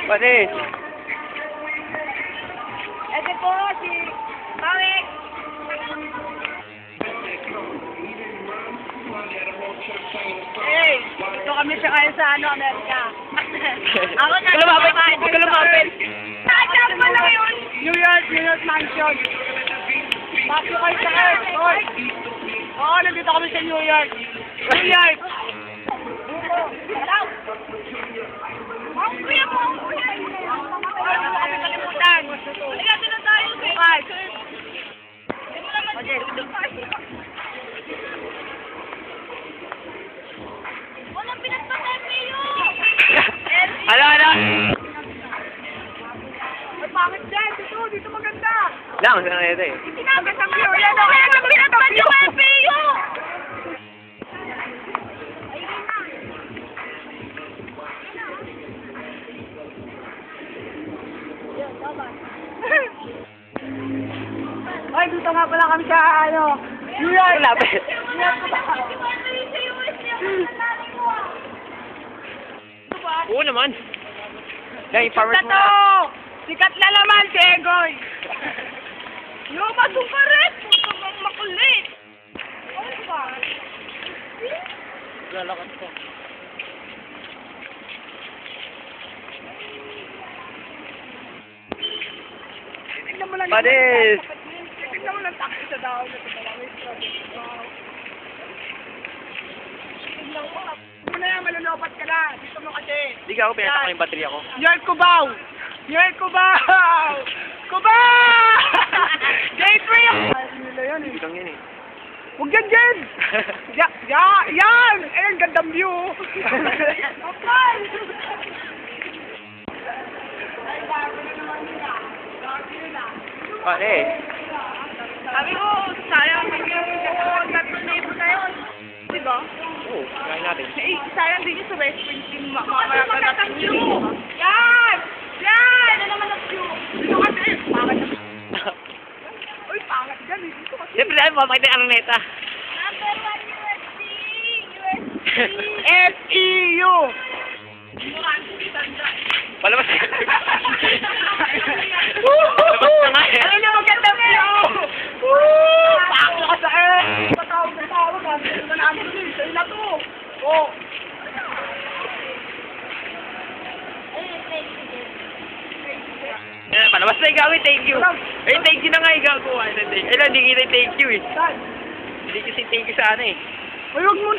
Panis. Ito po si Mami. Hey, ito kami siya kayo sa Amerika. Ako na. Huwag ka lumapit. Saan pa lang yun? New York Mansion. Bakit kayo sa Earth? Hoy. Oo, nandito kami sa New York. New York. Hello. Ang kuya mo, ang kuya. Ano kami kalimutan? Halika, doon tayo. Bukay. Hindi mo naman dito. Walang pinagpatay kayo. Ala. Ay, bakit dyan? Dito maganda. Lang, saan na ito eh. Sinabi sa view. Yan o, kaya nang pinagpatay kayo. Ay, dito nga pala kami sa, New York. Lapit. Oo naman. Yan, yung farmers mo na. Sikat na naman si Egoy! Lumabas ka rin! Huwag makulit! Ano ba? Lalakas ko. Tignan mo lang. Panis! Tignan mo lang taxi sa daon. Tignan mo. Hindi na yan, malulopat ka na. Dito mo kasi. Hindi ka ako pinataka yung baterya ko. York Cubao! York Cubao! Cubao! Gateway! Nila yan eh. Hindi lang yun eh. Huwag yan, Jen! Yan! Ayun, gandang view. Okay! Ay, bago na naman nila. Bago nila. Panis. Sabi ko, sayang yung tatlong na yun. Diba? Oo, kaya natin. Eh, sayang din yung sa West Point yung mga view. Yan! Yan! Ano naman ang view? Dito kasi, pangat na. Uy, pangat dyan eh. Dito kasi. Siyempre dahil mapakita yung Araneta. Number 1 USC! SEU! Palabas ka. Palabas ka nga eh. Ano na maganda view? Paklo ka sa patawag na tawag. Ano na namin din? Sa'yo na to. Oh. Palabas na ikaw eh, thank you. Eh, thank you na nga ikaw ko. Ay, hindi kita thank you eh. Saan? Hindi kasi thank you sa ano eh. Uy, huwag mo.